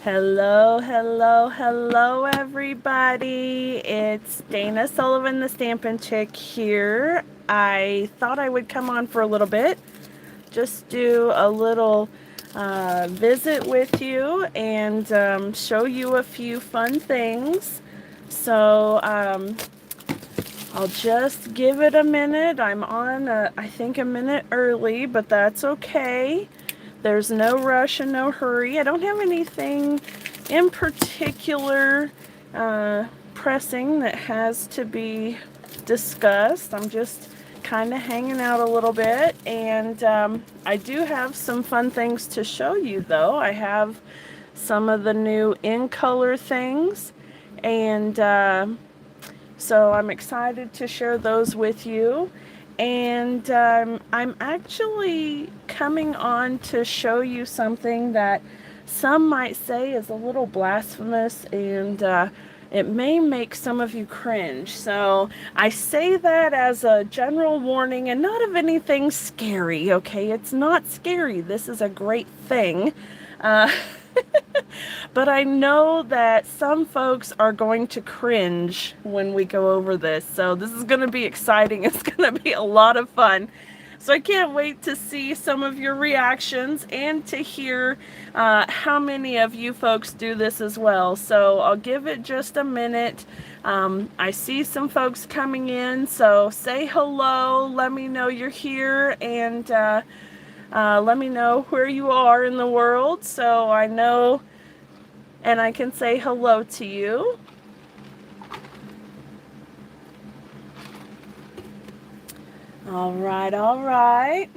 Hello, hello, hello, everybody. It's Dana Sullivan, the Stampin' Chick here. I thought I would come on for a little bit, just do a little visit with you and show you a few fun things. So I'll just give it a minute. I'm on, I think, a minute early, but that's okay. There's no rush and no hurry. I don't have anything in particular pressing that has to be discussed. I'm just kind of hanging out a little bit, and I do have some fun things to show you though. I have some of the new in color things, and so I'm excited to share those with you. And I'm actually coming on to show you something that some might say is a little blasphemous, and it may make some of you cringe. So I say that as a general warning and not of anything scary, okay? It's not scary. This is a great thing. But I know that some folks are going to cringe when we go over this. So this is going to be exciting. It's going to be a lot of fun. So I can't wait to see some of your reactions and to hear how many of you folks do this as well. So I'll give it just a minute. I see some folks coming in, so say hello. Let me know you're here, and let me know where you are in the world so I know and I can say hello to you. All right, all right.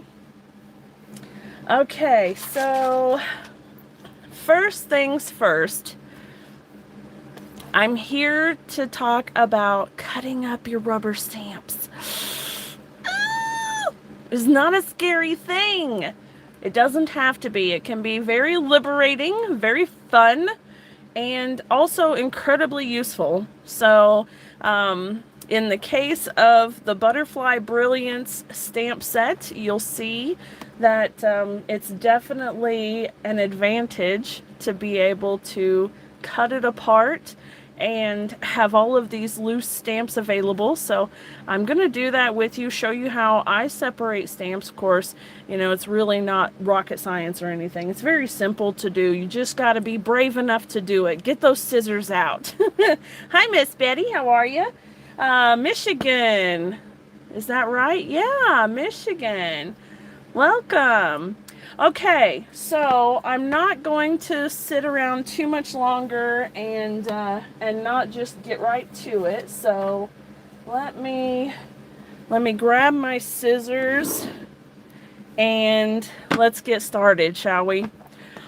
Okay, so first things first, I'm here to talk about cutting up your rubber stamps. It's not a scary thing. It doesn't have to be. It can be very liberating, very fun, and also incredibly useful. So in the case of the Butterfly Brilliance stamp set, you'll see that it's definitely an advantage to be able to cut it apart and have all of these loose stamps available. So I'm going to do that with you, show you how I separate stamps. Of course, you know, it's really not rocket science or anything. It's very simple to do. You just got to be brave enough to do it. Get those scissors out. Hi, Miss Betty. How are you? Michigan. Is that right? Yeah, Michigan. Welcome. Okay, so I'm not going to sit around too much longer and not just get right to it. So let me grab my scissors and let's get started, shall we?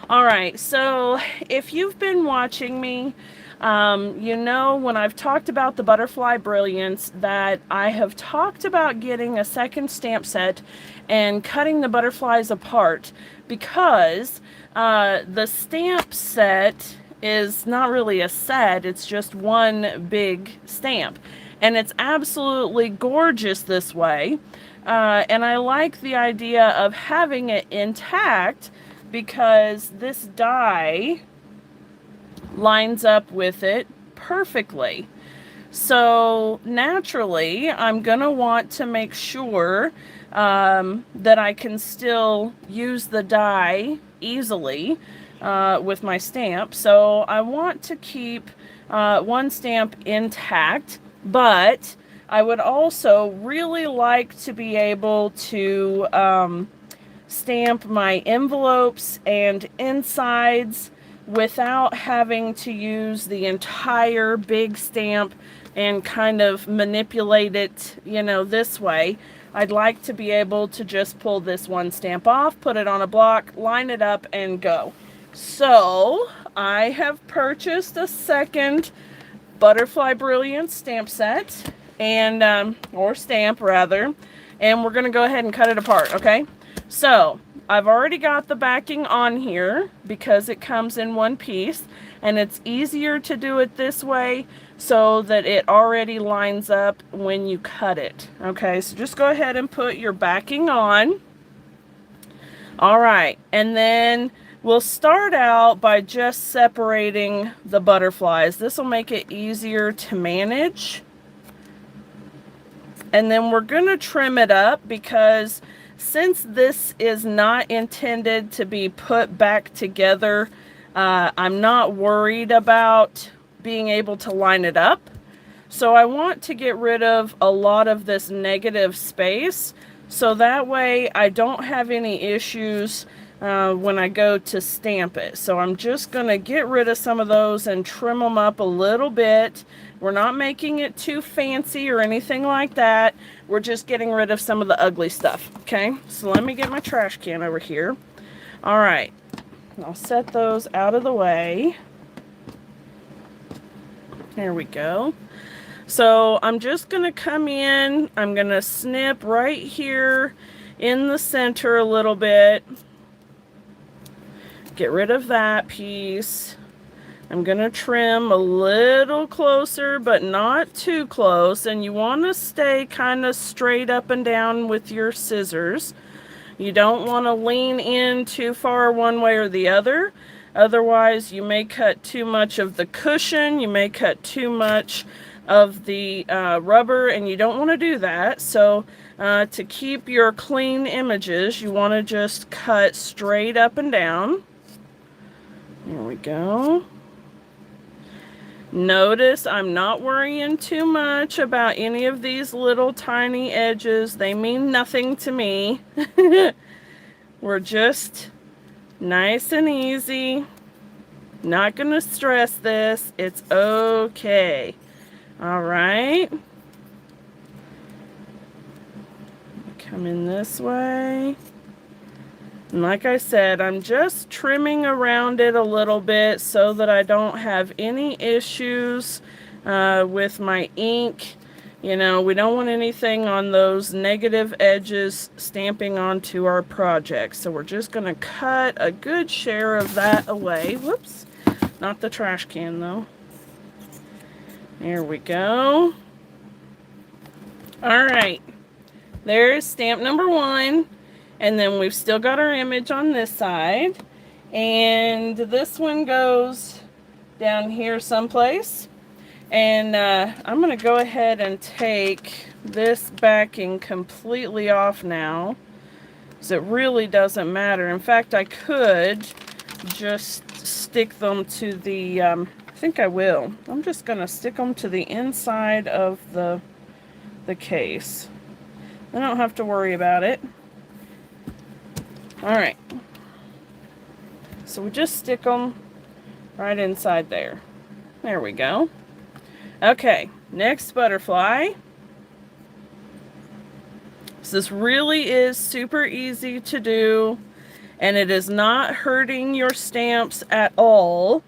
All right, so if you've been watching me, you know, when I've talked about the Butterfly Brilliance, that I have talked about getting a second stamp set and cutting the butterflies apart, because the stamp set is not really a set, it's just one big stamp. And it's absolutely gorgeous this way. And I like the idea of having it intact because this die lines up with it perfectly. So naturally, I'm going to want to make sure that I can still use the die easily with my stamp. So I want to keep one stamp intact, but I would also really like to be able to stamp my envelopes and insides without having to use the entire big stamp and kind of manipulate it, you know, this way. I'd like to be able to just pull this one stamp off, put it on a block, line it up, and go. So I have purchased a second Butterfly Brilliance stamp set, and or stamp rather, and we're gonna go ahead and cut it apart. Okay, so I've already got the backing on here because it comes in one piece, and it's easier to do it this way so that it already lines up when you cut it. Okay, so just go ahead and put your backing on. All right, and then We'll start out by just separating the butterflies. This will make it easier to manage. And then we're going to trim it up because since this is not intended to be put back together, I'm not worried about being able to line it up. So I want to get rid of a lot of this negative space, so that way I don't have any issues when I go to stamp it. So I'm just going to get rid of some of those and trim them up a little bit. We're not making it too fancy or anything like that. We're just getting rid of some of the ugly stuff. Okay, so let me get my trash can over here. All right, I'll set those out of the way. There we go. So I'm just going to come in, I'm going to snip right here in the center a little bit. Get rid of that piece. I'm going to trim a little closer, but not too close. And you want to stay kind of straight up and down with your scissors. You don't want to lean in too far one way or the other. Otherwise, you may cut too much of the cushion. You may cut too much of the rubber, and you don't want to do that. So to keep your clean images, you want to just cut straight up and down. There we go. Notice I'm not worrying too much about any of these little tiny edges. They mean nothing to me. We're just nice and easy. Not going to stress this. It's okay. All right. Come in this way. And like I said, I'm just trimming around it a little bit so that I don't have any issues with my ink. You know, we don't want anything on those negative edges stamping onto our project. So we're just going to cut a good share of that away. Whoops. Not the trash can, though. There we go. All right. There's stamp number 1. And then we've still got our image on this side. And this one goes down here someplace. And I'm going to go ahead and take this backing completely off now, because it really doesn't matter. In fact, I could just stick them to the, I think I will. I'm just going to stick them to the inside of the case. I don't have to worry about it. All right. So we just stick them right inside there. There we go. Okay, next butterfly. So this really is super easy to do, and it is not hurting your stamps at all.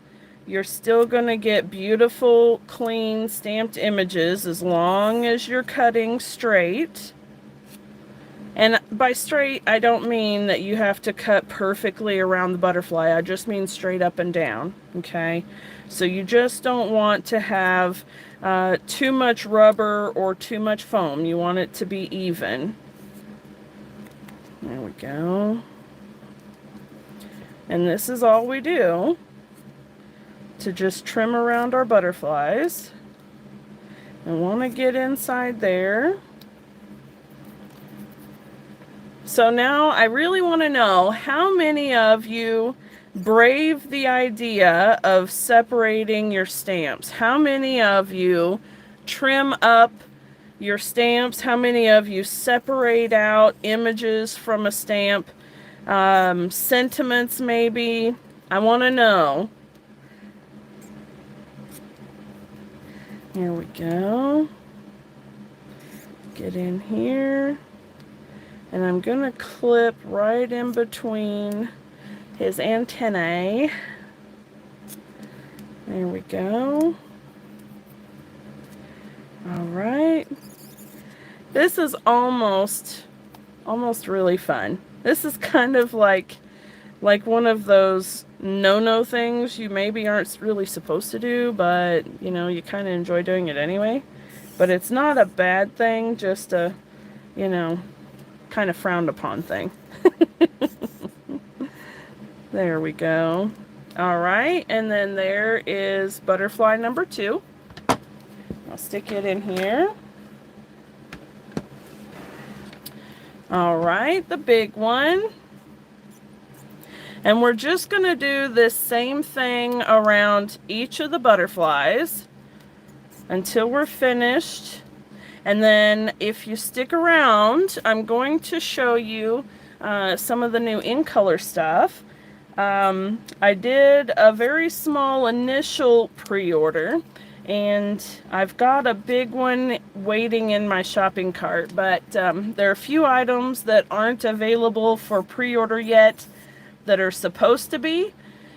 You're still going to get beautiful, clean stamped images as long as you're cutting straight. And by straight, I don't mean that you have to cut perfectly around the butterfly. I just mean straight up and down, okay? So you just don't want to have too much rubber or too much foam. You want it to be even. There we go. And this is all we do to just trim around our butterflies. I want to get inside there. So now I really want to know how many of you brave the idea of separating your stamps. How many of you trim up your stamps? How many of you separate out images from a stamp? Sentiments maybe? I want to know. Here we go. Get in here. And I'm going to clip right in between his antennae. There we go. All right. This is almost really fun. This is kind of like one of those no-no things you maybe aren't really supposed to do, but you know, you kind of enjoy doing it anyway. But it's not a bad thing, just a, you know, kind of frowned upon thing. There we go. All right, and then there is butterfly number 2. I'll stick it in here. All right, the big one. And we're just going to do this same thing around each of the butterflies until we're finished. And then if you stick around, I'm going to show you some of the new in color stuff. I did a very small initial pre-order, and I've got a big one waiting in my shopping cart, but there are a few items that aren't available for pre-order yet that are supposed to be,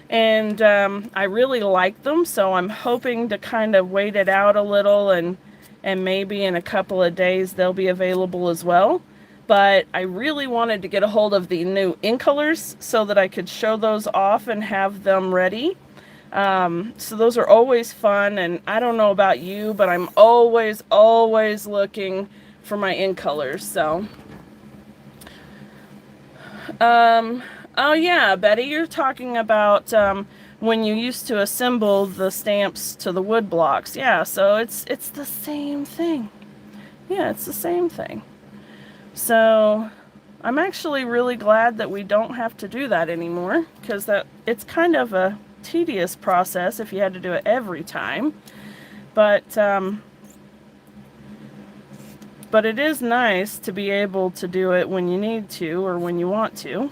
and I really like them, so I'm hoping to kind of wait it out a little, and maybe in a couple of days they'll be available as well. But I really wanted to get a hold of the new in colors so that I could show those off and have them ready. So those are always fun, and I don't know about you, but I'm always looking for my in colors. So oh yeah, Betty, you're talking about when you used to assemble the stamps to the wood blocks. Yeah, so it's the same thing. Yeah, it's the same thing. So I'm actually really glad that we don't have to do that anymore, because it's kind of a tedious process if you had to do it every time. But it is nice to be able to do it when you need to or when you want to.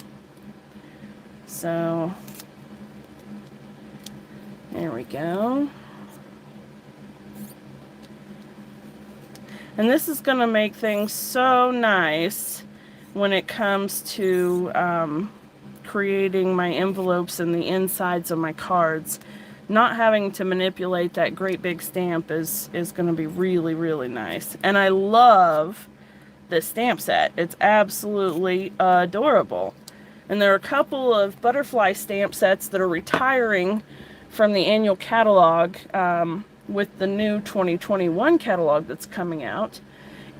So there we go. And this is going to make things so nice when it comes to creating my envelopes and the insides of my cards. Not having to manipulate that great big stamp is going to be really, really nice. And I love this stamp set. It's absolutely adorable. And there are a couple of butterfly stamp sets that are retiring from the annual catalog with the new 2021 catalog that's coming out.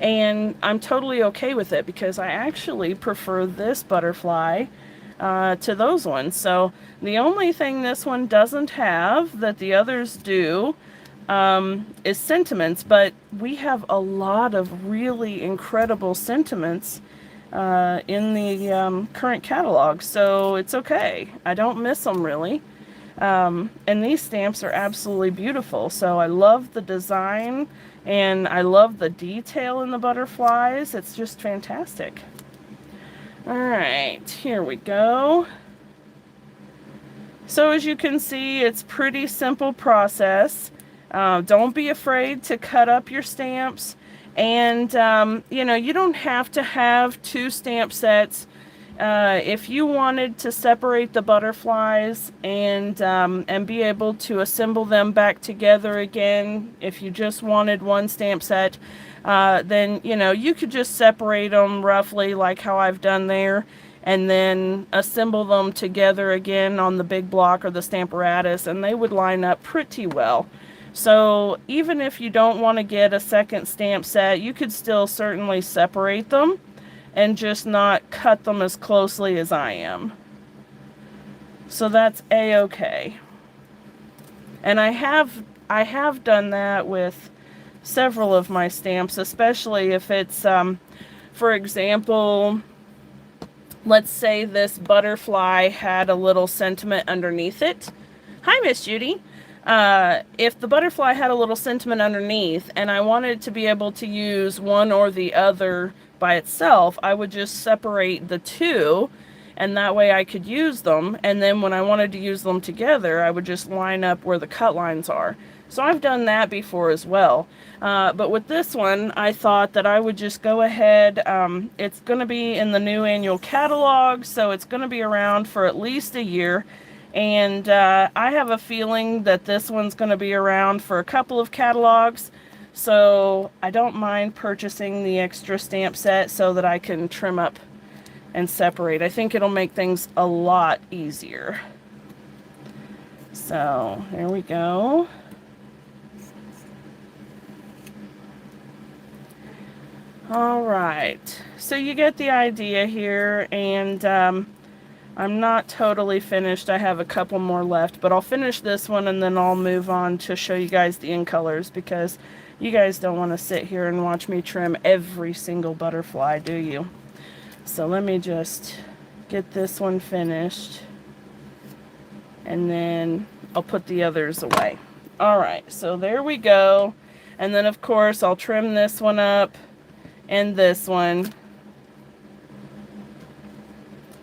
And I'm totally okay with it because I actually prefer this butterfly to those ones. So the only thing this one doesn't have that the others do is sentiments, but we have a lot of really incredible sentiments in the current catalog, so it's okay. I don't miss them really. And these stamps are absolutely beautiful, so I love the design and I love the detail in the butterflies. It's just fantastic. Alright, here we go. So as you can see, it's pretty simple process. Don't be afraid to cut up your stamps. And, you know, you don't have to have 2 stamp sets. If you wanted to separate the butterflies and be able to assemble them back together again, if you just wanted 1 stamp set, then, you know, you could just separate them roughly like how I've done there, and then assemble them together again on the big block or the Stamparatus, and they would line up pretty well. So even if you don't want to get a second stamp set, you could still certainly separate them and just not cut them as closely as I am. So that's a-okay. And I have done that with several of my stamps, especially if it's, for example, let's say this butterfly had a little sentiment underneath it. Hi, Miss Judy. If the butterfly had a little sentiment underneath and I wanted to be able to use one or the other by itself, I would just separate the 2, and that way I could use them, and then when I wanted to use them together, I would just line up where the cut lines are. So I've done that before as well. But with this one, I thought that I would just go ahead. It's going to be in the new annual catalog, so it's going to be around for at least a year. And I have a feeling that this one's going to be around for a couple of catalogs, so I don't mind purchasing the extra stamp set so that I can trim up and separate. I think it'll make things a lot easier. So there we go. All right, so you get the idea here, and I'm not totally finished. I have a couple more left, but I'll finish this one and then I'll move on to show you guys the in colors, because you guys don't want to sit here and watch me trim every single butterfly, do you? So let me just get this one finished and then I'll put the others away. Alright, so there we go. And then of course I'll trim this one up and this one.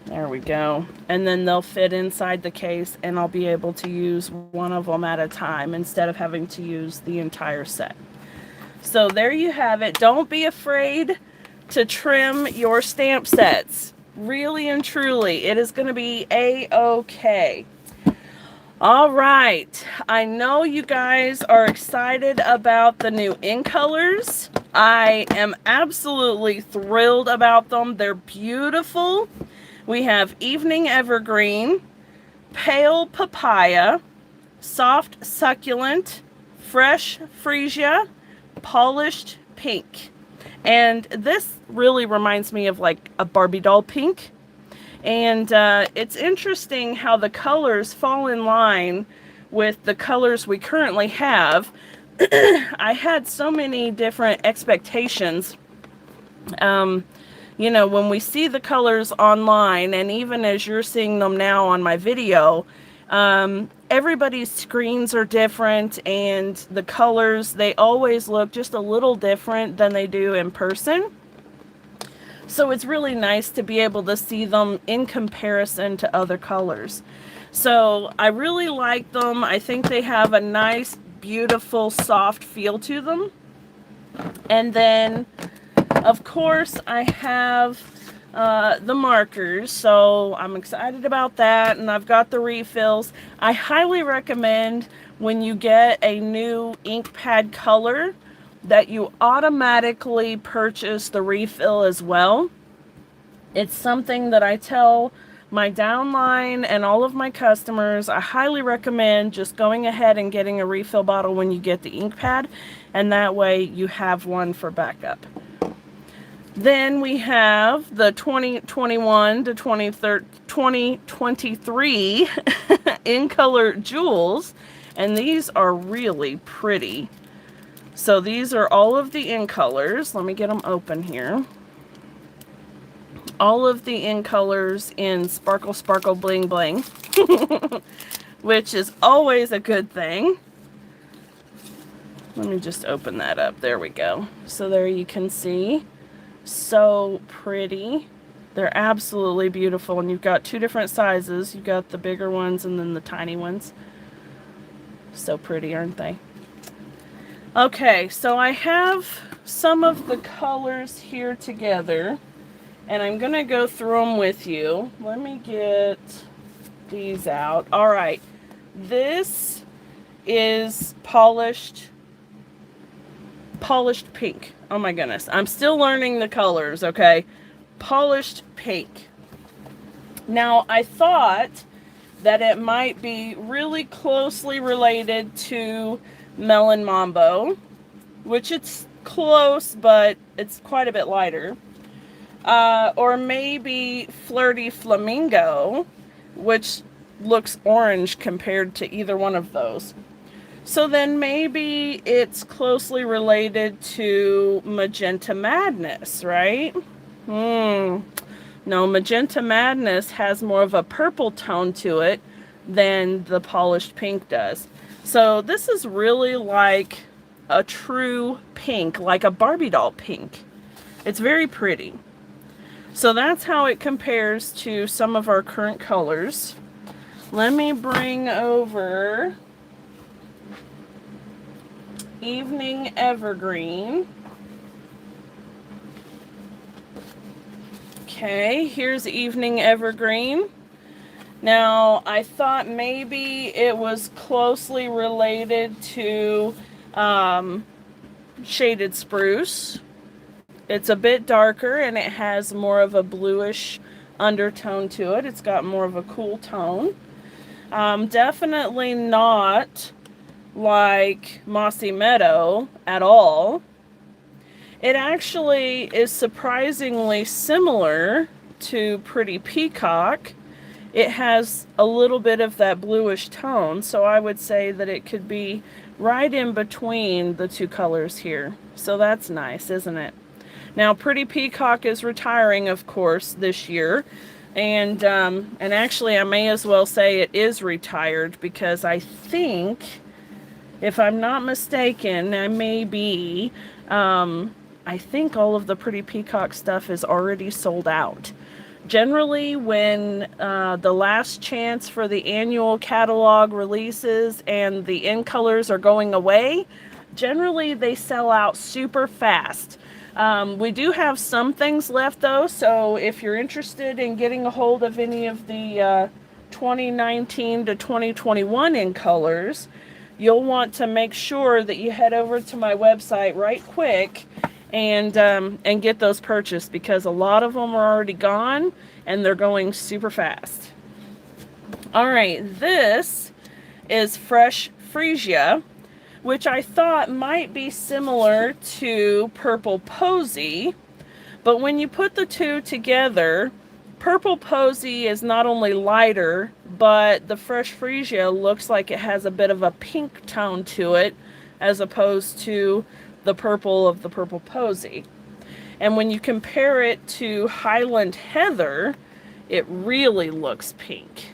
There we go. And then they'll fit inside the case and I'll be able to use one of them at a time instead of having to use the entire set. So there you have it. Don't be afraid to trim your stamp sets. Really and truly, it is going to be a-okay. All right, I know you guys are excited about the new in colors. I am absolutely thrilled about them. They're beautiful. We have Evening Evergreen, Pale Papaya, Soft Succulent, Fresh Freesia, Polished Pink. And this really reminds me of like a Barbie doll pink. And it's interesting how the colors fall in line with the colors we currently have. I had so many different expectations. You know, when we see the colors online, and even as you're seeing them now on my video, everybody's screens are different, and the colors, they always look just a little different than they do in person. So it's really nice to be able to see them in comparison to other colors. So I really like them. I think they have a nice, beautiful, soft feel to them. And then, of course, I have the markers. So I'm excited about that. And I've got the refills. I highly recommend when you get a new ink pad color that you automatically purchase the refill as well. It's something that I tell my downline and all of my customers. I highly recommend just going ahead and getting a refill bottle when you get the ink pad, and that way you have one for backup. Then we have the 2021 to 2023 in color jewels, and these are really pretty. So these are all of the in colors. Let me get them open here. All of the in colors in Sparkle Sparkle Bling Bling, which is always a good thing. Let me just open that up. There we go. So there you can see. So pretty. They're absolutely beautiful. And you've got two different sizes. You've got the bigger ones and then the tiny ones. So pretty, aren't they? Okay, so I have some of the colors here together, and I'm going to go through them with you. Let me get these out. All right, this is polished pink. Oh my goodness, I'm still learning the colors, okay? Polished pink. Now, I thought that it might be really closely related to Melon Mambo, which it's close, but it's quite a bit lighter. Or maybe Flirty Flamingo, which looks orange compared to either one of those. So then maybe it's closely related to Magenta Madness, right? No, Magenta Madness has more of a purple tone to it than the polished pink does. So this is really like a true pink, like a Barbie doll pink. It's very pretty. So that's how it compares to some of our current colors. Let me bring over Evening Evergreen. Okay, here's Evening Evergreen. Now, I thought maybe it was closely related to Shaded Spruce. It's a bit darker and it has more of a bluish undertone to it. It's got more of a cool tone. Definitely not like Mossy Meadow at all. It actually is surprisingly similar to Pretty Peacock it has a little bit of that bluish tone, so I would say that it could be right in between the two colors here. So that's nice, isn't it? Now, Pretty Peacock is retiring, of course, this year. And actually, I may as well say it is retired, because I think, if I'm not mistaken, I may be, I think all of the Pretty Peacock stuff is already sold out. Generally, when the last chance for the annual catalog releases and the in colors are going away, generally they sell out super fast. We do have some things left though, so if you're interested in getting a hold of any of the 2019 to 2021 in colors, you'll want to make sure that you head over to my website right quick and get those purchased, because a lot of them are already gone and they're going super fast. All right, this is Fresh Freesia, which I thought might be similar to Purple Posy, but when you put the two together, Purple Posy is not only lighter, but the Fresh Freesia looks like it has a bit of a pink tone to it, as opposed to the purple of the Purple Posy. And when you compare it to Highland Heather, it really looks pink.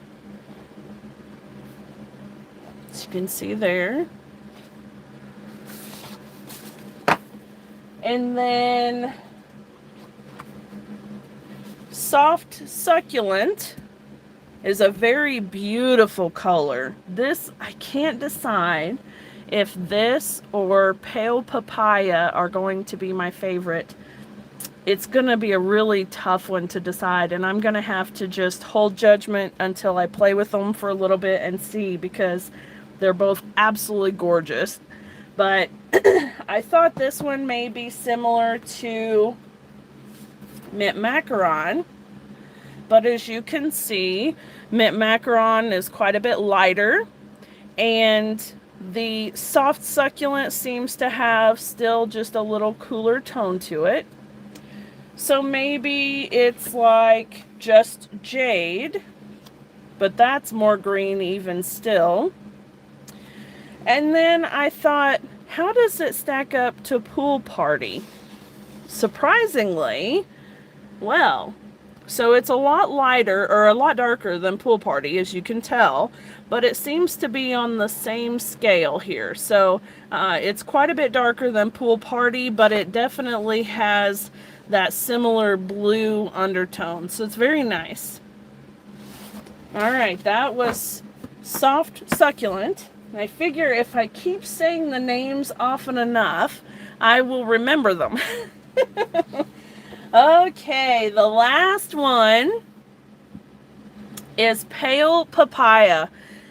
As you can see there. And then Soft Succulent is a very beautiful color. This, I can't decide if this or Pale Papaya are going to be my favorite. It's going to be a really tough one to decide, and I'm going to have to just hold judgment until I play with them for a little bit and see, because they're both absolutely gorgeous. But I thought this one may be similar to Mint Macaron, but as you can see, Mint Macaron is quite a bit lighter, and the Soft Succulent seems to have still just a little cooler tone to it. So maybe it's like just Jade, but that's more green even still. And then I thought, how does it stack up to Pool Party? Surprisingly, well, so it's a lot lighter, or a lot darker than Pool Party, as you can tell, but it seems to be on the same scale here. So it's quite a bit darker than Pool Party, but it definitely has that similar blue undertone. So it's very nice. All right, that was Soft Succulent. I figure if I keep saying the names often enough, I will remember them. Okay, the last one is Pale Papaya.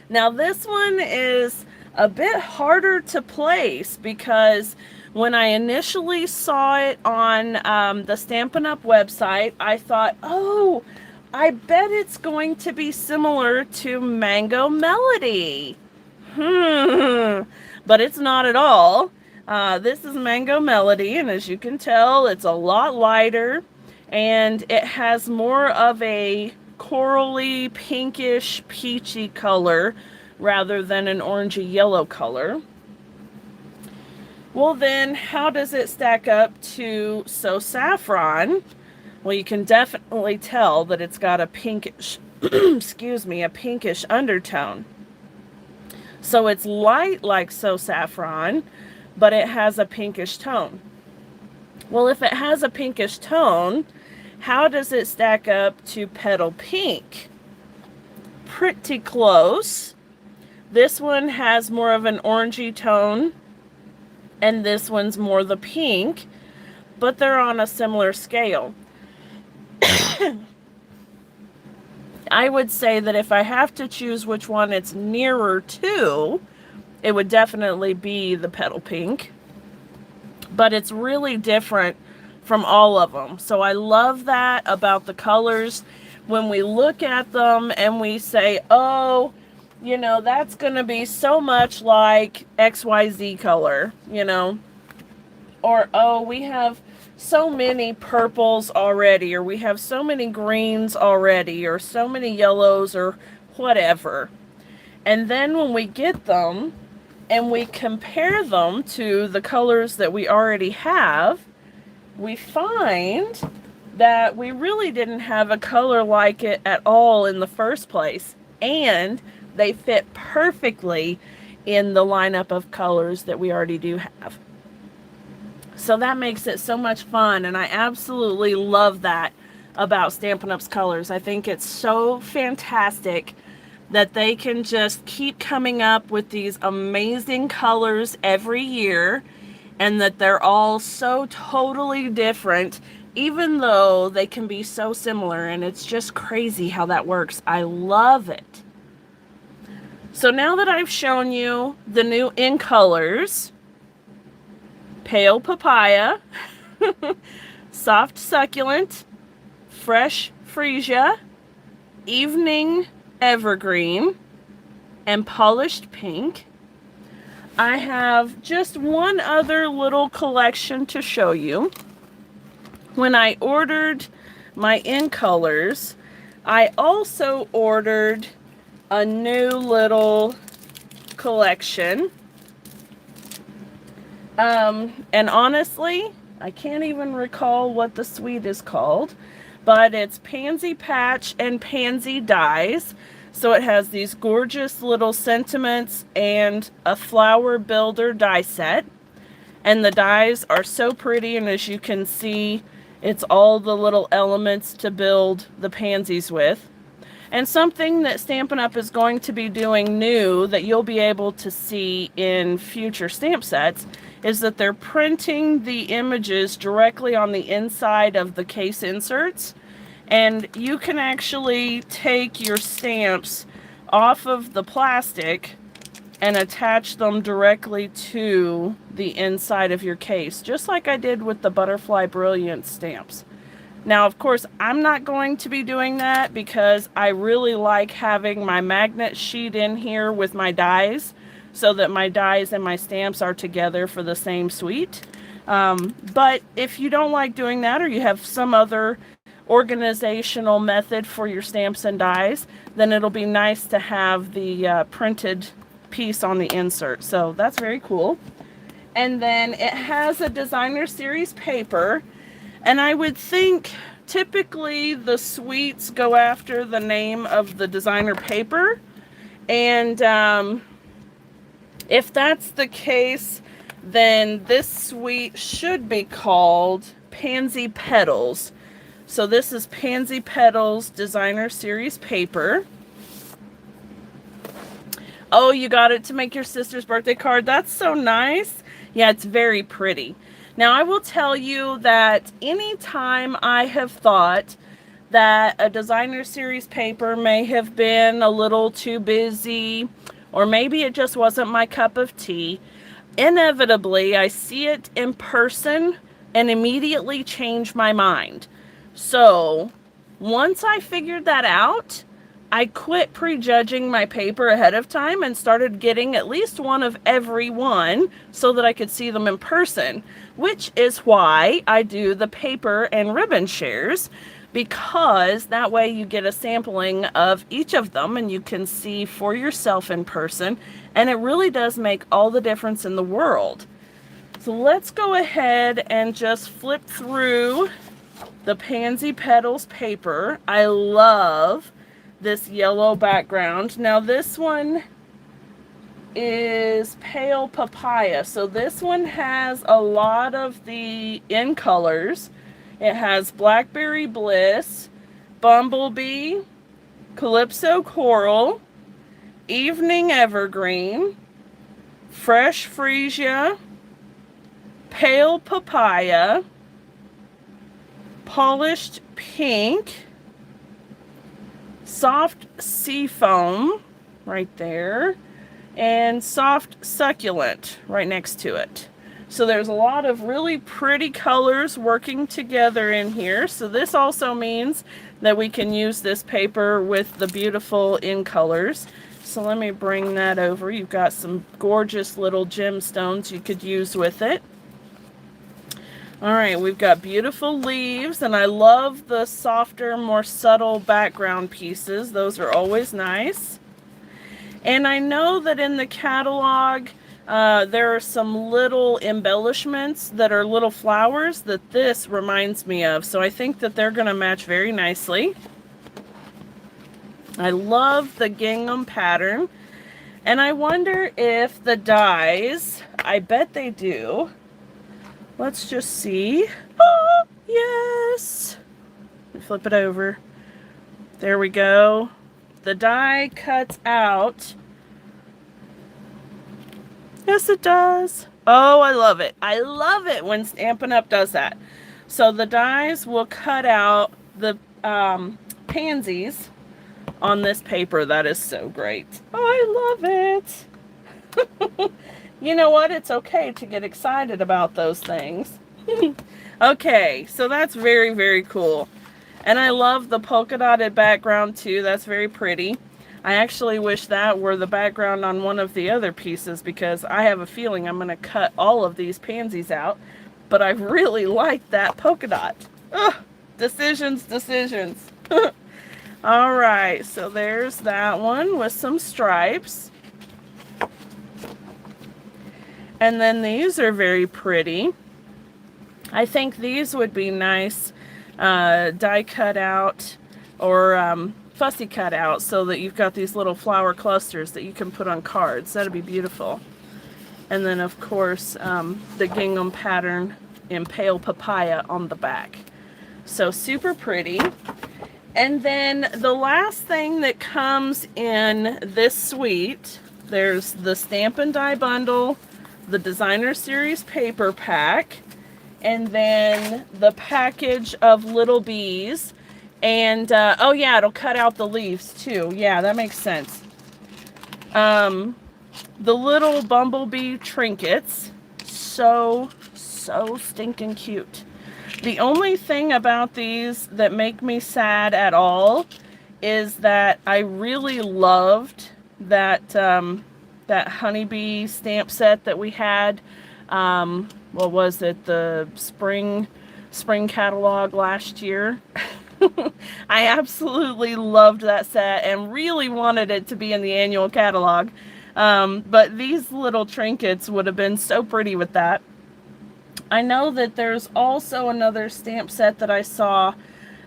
Now this one is a bit harder to place, because when I initially saw it on the Stampin' Up! Website, I thought, oh, I bet it's going to be similar to Mango Melody. But it's not at all. This is Mango Melody, and as you can tell, it's a lot lighter, and it has more of a corally, pinkish, peachy color rather than an orangey yellow color. Well then, how does it stack up to So Saffron? Well, you can definitely tell that it's got a pinkish, excuse me, a pinkish undertone. So it's light like So Saffron, but it has a pinkish tone. Well, if it has a pinkish tone, how does it stack up to Petal Pink? Pretty close. This one has more of an orangey tone, and this one's more the pink, but they're on a similar scale. I would say that if I have to choose which one it's nearer to, it would definitely be the Petal Pink. But it's really different from all of them. So I love that about the colors. When we look at them and we say, oh, you know, that's going to be so much like XYZ color, you know. Or, oh, we have so many purples already, or we have so many greens already, or so many yellows, or whatever. And then when we get them and we compare them to the colors that we already have, we find that we really didn't have a color like it at all in the first place. And they fit perfectly in the lineup of colors that we already do have. So that makes it so much fun, and I absolutely love that about Stampin' Up's colors. I think it's so fantastic that they can just keep coming up with these amazing colors every year, and that they're all so totally different, even though they can be so similar, and it's just crazy how that works. I love it. So now that I've shown you the new in colors, Pale Papaya, Soft Succulent, Fresh Freesia, Evening Evergreen, and Polished Pink, I have just one other little collection to show you. When I ordered my in colors, I also ordered a new little collection. And honestly, I can't even recall what the suite is called, but it's Pansy Patch and Pansy Dies. So it has these gorgeous little sentiments and a flower builder die set. And the dies are so pretty, and as you can see, it's all the little elements to build the pansies with. And something that Stampin' Up! Is going to be doing new that you'll be able to see in future stamp sets is that they're printing the images directly on the inside of the case inserts. And you can actually take your stamps off of the plastic and attach them directly to the inside of your case, just like I did with the Butterfly Brilliance stamps. Now, of course, I'm not going to be doing that because I really like having my magnet sheet in here with my dies so that my dies and my stamps are together for the same suite. But if you don't like doing that, or you have some other organizational method for your stamps and dies, then it'll be nice to have the printed piece on the insert. So that's very cool. And then it has a designer series paper. And I would think typically the suites go after the name of the designer paper. And if that's the case, then this suite should be called Pansy Petals. So this is Pansy Petals Designer Series paper. Oh, you got it to make your sister's birthday card. That's so nice. Yeah, it's very pretty. Now, I will tell you that anytime I have thought that a designer series paper may have been a little too busy, or maybe it just wasn't my cup of tea, inevitably I see it in person and immediately change my mind. So once I figured that out, I quit prejudging my paper ahead of time and started getting at least one of every one so that I could see them in person, which is why I do the paper and ribbon shares, because that way you get a sampling of each of them and you can see for yourself in person, and it really does make all the difference in the world. So let's go ahead and just flip through the Pansy Petals paper. I love this yellow background. Now this one is Pale Papaya. So this one has a lot of the in colors. It has Blackberry Bliss, Bumblebee, Calypso Coral, Evening Evergreen, Fresh Freesia, Pale Papaya, Polished Pink, Soft Seafoam right there, and Soft Succulent right next to it. So there's a lot of really pretty colors working together in here. So this also means that we can use this paper with the beautiful in colors. So let me bring that over. You've got some gorgeous little gemstones you could use with it. All right, we've got beautiful leaves, and I love the softer, more subtle background pieces. Those are always nice. And I know that in the catalog, there are some little embellishments that are little flowers that this reminds me of. So I think that they're going to match very nicely. I love the gingham pattern. And I wonder if the dies, I bet they do. Let's just see. Oh, yes. Let me flip it over. There we go. The die cuts out. Yes, it does. Oh, I love it. I love it when Stampin' Up! Does that. So the dies will cut out the pansies on this paper. That is so great. Oh, I love it. You know what? It's okay to get excited about those things. Okay, so that's very, very cool. And I love the polka dotted background too. That's very pretty. I actually wish that were the background on one of the other pieces, because I have a feeling I'm going to cut all of these pansies out. But I really like that polka dot. Ugh, decisions. All right, so there's that one with some stripes. And then these are very pretty. I think these would be nice die cut out or fussy cut out, so that you've got these little flower clusters that you can put on cards. That'd be beautiful. And then of course the gingham pattern in pale papaya on the back. So super pretty. And then the last thing that comes in this suite, there's the Stampin' Die Bundle, the Designer Series paper pack, and then the package of little bees. And oh yeah, it'll cut out the leaves too. Yeah, that makes sense. The little bumblebee trinkets, so stinking cute. The only thing about these that make me sad at all is that I really loved that that honeybee stamp set that we had. What was it? The spring catalog last year. I absolutely loved that set and really wanted it to be in the annual catalog. But these little trinkets would have been so pretty with that. I know that there's also another stamp set that I saw,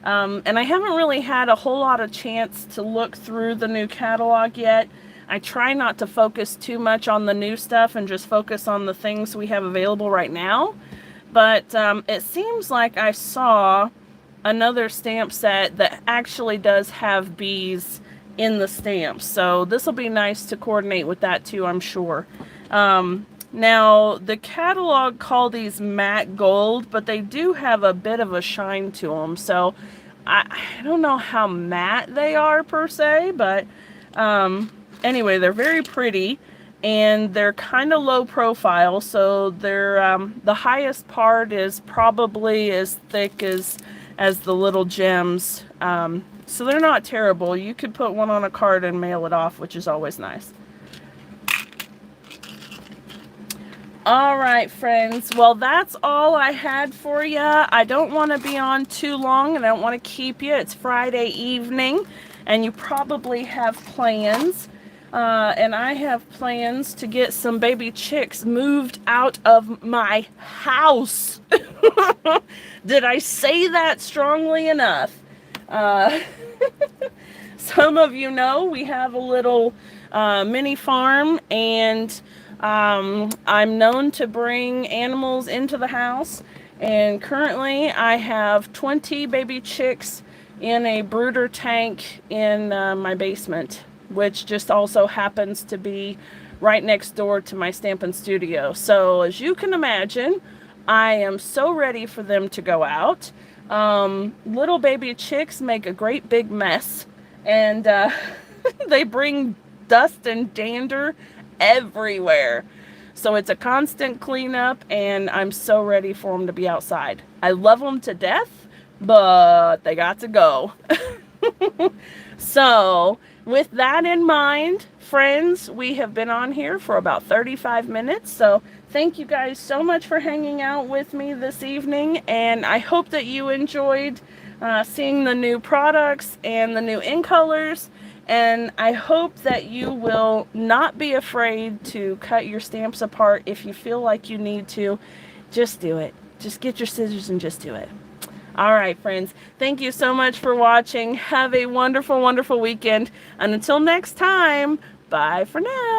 and I haven't really had a whole lot of chance to look through the new catalog yet. I try not to focus too much on the new stuff and just focus on the things we have available right now. But it seems like I saw another stamp set that actually does have bees in the stamps. So this will be nice to coordinate with that too, I'm sure. Now, the catalog call these matte gold, but they do have a bit of a shine to them. So I don't know how matte they are per se, but anyway, they're very pretty, and they're kind of low profile. So they're the highest part is probably as thick as the little gems. So they're not terrible. You could put one on a card and mail it off, which is always nice. All right, friends. Well, that's all I had for you. I don't want to be on too long, and I don't want to keep you. It's Friday evening, and you probably have plans. And I have plans to get some baby chicks moved out of my house. Did I say that strongly enough? Some of you know we have a little mini farm, and I'm known to bring animals into the house, and currently I have 20 baby chicks in a brooder tank in my basement, which just also happens to be right next door to my Stampin' studio. So as you can imagine, I am so ready for them to go out. Little baby chicks make a great big mess, and they bring dust and dander everywhere. So it's a constant cleanup, and I'm so ready for them to be outside. I love them to death, but they got to go. So with that in mind, friends, we have been on here for about 35 minutes. So thank you guys so much for hanging out with me this evening. And I hope that you enjoyed seeing the new products and the new in colors. And I hope that you will not be afraid to cut your stamps apart if you feel like you need to. Just do it. Just get your scissors and just do it. All right, friends. Thank you so much for watching. Have a wonderful, wonderful weekend. And until next time, bye for now.